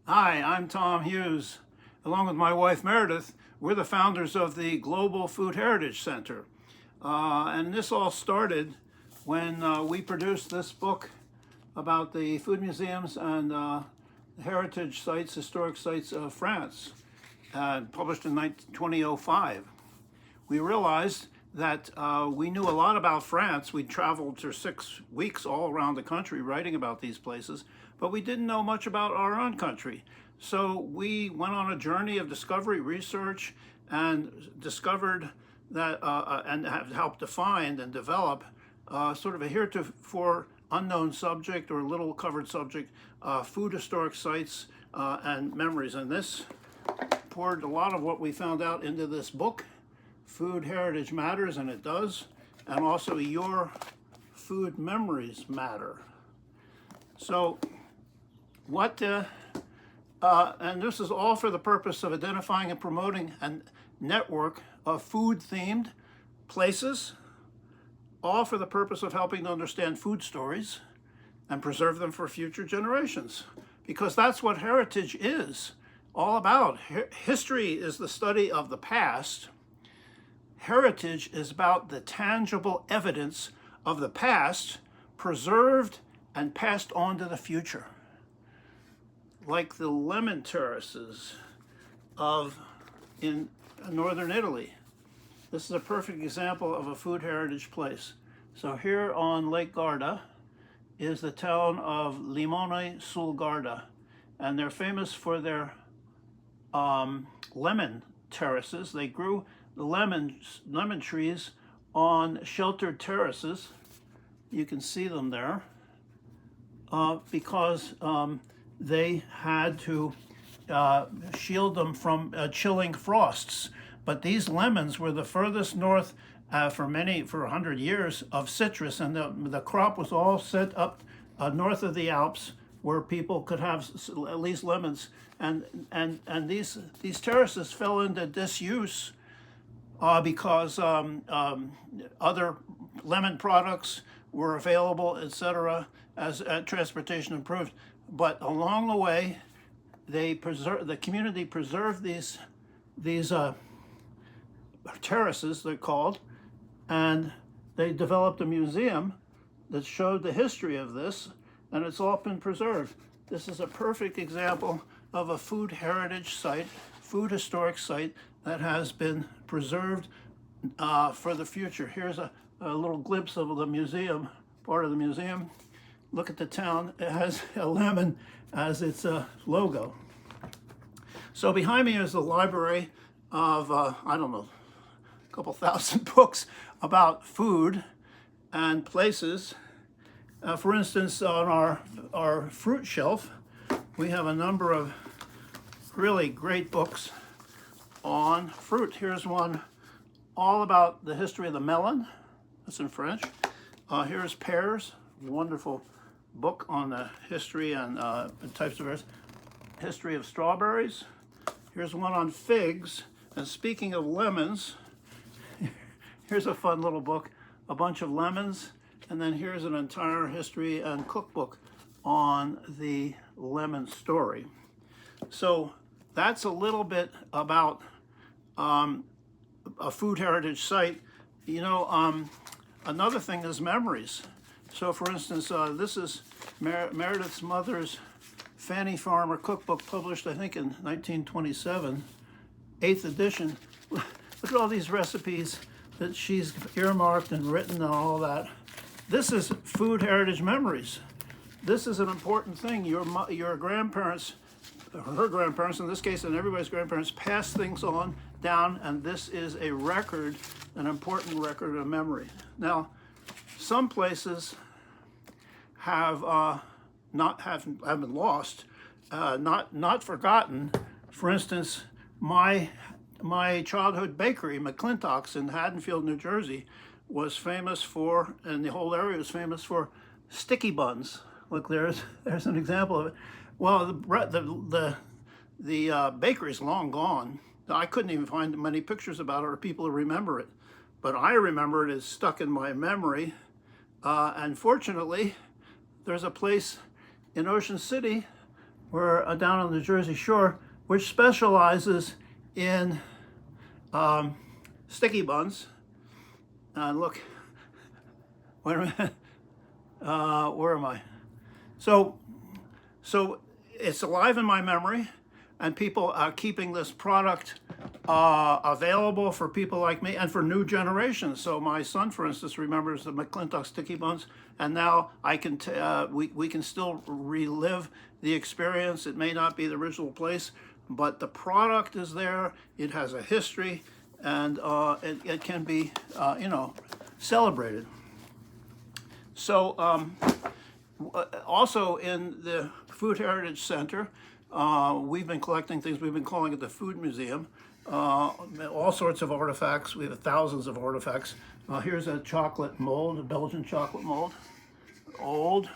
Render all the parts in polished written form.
Hi, I'm Tom Hughes. Along with my wife Meredith, we're the founders of the Global Food Heritage Center. And this all started when we produced this book about the food museums and heritage sites, historic sites of France, published in 2005. We realized that we knew a lot about France. We traveled for 6 weeks all around the country writing about these places, but we didn't know much about our own country. So we went on a journey of discovery research and discovered that and have helped define and develop sort of a heretofore unknown subject or little covered subject, food historic sites and memories. And this poured a lot of what we found out into this book. Food heritage matters, and it does, and also your food memories matter. So and this is all for the purpose of identifying and promoting a network of food-themed places, all for the purpose of helping to understand food stories and preserve them for future generations, because that's what heritage is all about. History is the study of the past. Heritage is about the tangible evidence of the past preserved and passed on to the future. Like the lemon terraces in northern Italy. This is a perfect example of a food heritage place. So here on Lake Garda is the town of Limone sul Garda, and they're famous for their lemon terraces. They grew the lemon trees on sheltered terraces. You can see them there because they had to shield them from chilling frosts. But these lemons were the furthest north for 100 years of citrus, and the crop was all set up north of the Alps where people could have at least lemons. And these terraces fell into disuse because other lemon products were available, etc., as transportation improved. But along the way, the community preserved these terraces, they're called, and they developed a museum that showed the history of this, and it's all been preserved. This is a perfect example of a food heritage site, food historic site that has been preserved for the future. Here's a little glimpse of the museum, part of the museum. Look at the town. It has a lemon as its logo. So behind me is the library of, I don't know, a couple thousand books about food and places. For instance, on our fruit shelf, we have a number of really great books on fruit. Here's one all about the history of the melon. That's in French. Here's pears, wonderful book on the history and types of history of strawberries. Here's one on figs. And speaking of lemons, here's a fun little book, a bunch of lemons. And then here's an entire history and cookbook on the lemon story. So that's a little bit about a food heritage site. You know, another thing is memories. So for instance, this is Meredith's mother's Fannie Farmer cookbook, published I think in 1927, 8th edition. Look at all these recipes that she's earmarked and written and all that. This is food heritage memories. This is an important thing. Your grandparents, her grandparents in this case, and everybody's grandparents, passed things on down, and this is a record, an important record of memory. Now, some places have been lost, not forgotten. For instance, my childhood bakery, McClintock's in Haddonfield, New Jersey, was famous for, and the whole area was famous for, sticky buns. Look, there's an example of it. Well, the bakery's long gone. I couldn't even find many pictures about it or people who remember it, but I remember it as stuck in my memory. And fortunately, there's a place in Ocean City we're down on the Jersey Shore, which specializes in sticky buns. And look, wait a minute, where am I? So it's alive in my memory, and people are keeping this product available for people like me and for new generations. So my son, for instance, remembers the McClintock sticky buns, and now I can we can still relive the experience. It may not be the original place, but the product is there. It has a history, and it can be celebrated. So also in the Food Heritage Center, we've been collecting things. We've been calling it the Food Museum. All sorts of artifacts. We have thousands of artifacts. Here's a chocolate mold, a Belgian chocolate mold. Old.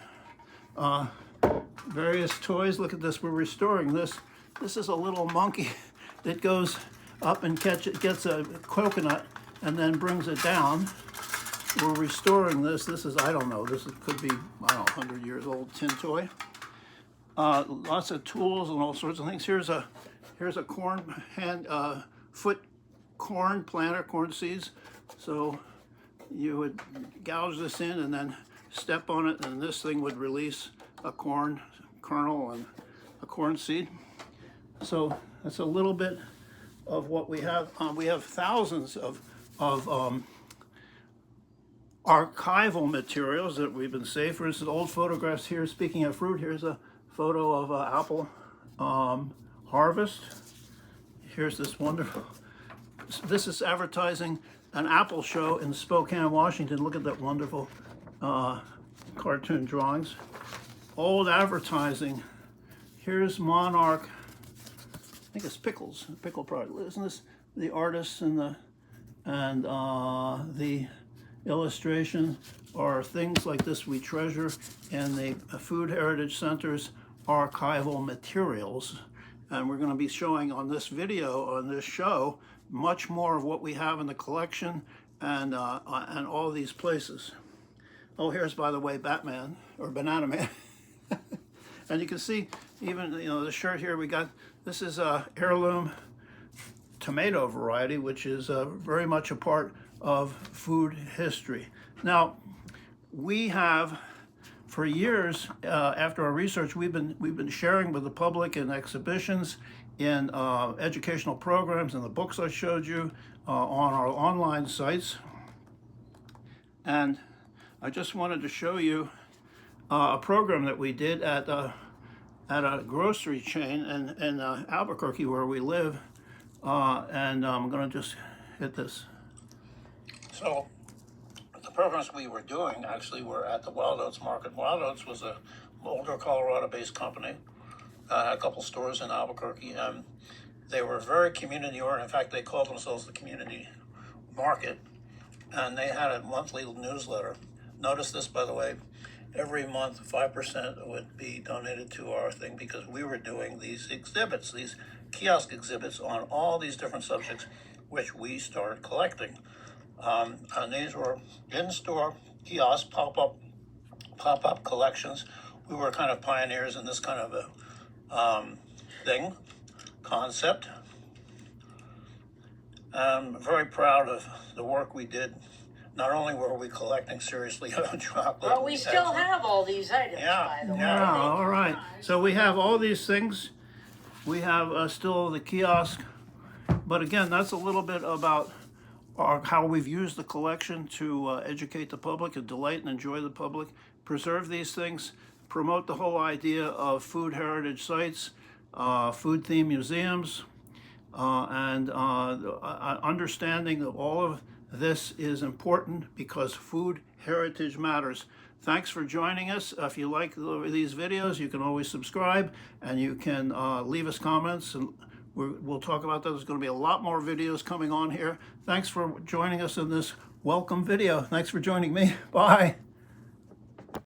Various toys. Look at this. We're restoring this. This is a little monkey that goes up and gets a coconut and then brings it down. We're restoring this. This is, I don't know, this could be, I don't know, 100 years old tin toy. Lots of tools and all sorts of things. Here's a corn foot corn planter, corn seeds. So you would gouge this in and then step on it, and this thing would release a corn kernel and a corn seed. So that's a little bit of what we have. We have thousands of archival materials that we've been saved. For instance, old photographs here. Speaking of fruit, here's a photo of apple harvest. Here's this wonderful, this is advertising an apple show in Spokane, Washington. Look at that wonderful cartoon drawings. Old advertising. Here's Monarch, I think it's Pickles, pickle product. Isn't this the artists and the illustration or things like this we treasure in the Food Heritage Center's archival materials. And we're going to be showing on this video, on this show, much more of what we have in the collection and all these places. Oh, here's, by the way, Batman, or Banana Man. And you can see even, the shirt here we got, this is a heirloom tomato variety, which is very much a part of food history. Now, we have, for years, after our research, we've been sharing with the public in exhibitions, in educational programs, in the books I showed you, on our online sites. And I just wanted to show you a program that we did at a grocery chain in Albuquerque, where we live. And I'm going to just hit this. So the programs we were doing actually were at the Wild Oats Market. Wild Oats was a Boulder, Colorado-based company. Had a couple stores in Albuquerque, and they were very community-oriented. In fact, they called themselves the Community Market, and they had a monthly newsletter. Notice this, by the way, every month 5% would be donated to our thing because we were doing these exhibits, these kiosk exhibits on all these different subjects, which we started collecting. And these were in-store kiosks, pop-up collections. We were kind of pioneers in this kind of a concept. I'm very proud of the work we did. Not only were we collecting seriously chocolate. Well, we still have all these items, by the way. Yeah, all right. So we have all these things. We have still the kiosk. But again, that's a little bit about how we've used the collection to educate the public and delight and enjoy the public, preserve these things, promote the whole idea of food heritage sites, food-themed museums, and understanding of all of this is important because food heritage matters. Thanks for joining us. If you like these videos, you can always subscribe, and you can leave us comments, and we'll talk about that. There's going to be a lot more videos coming on here. Thanks for joining us in this welcome video. Thanks for joining me. Bye.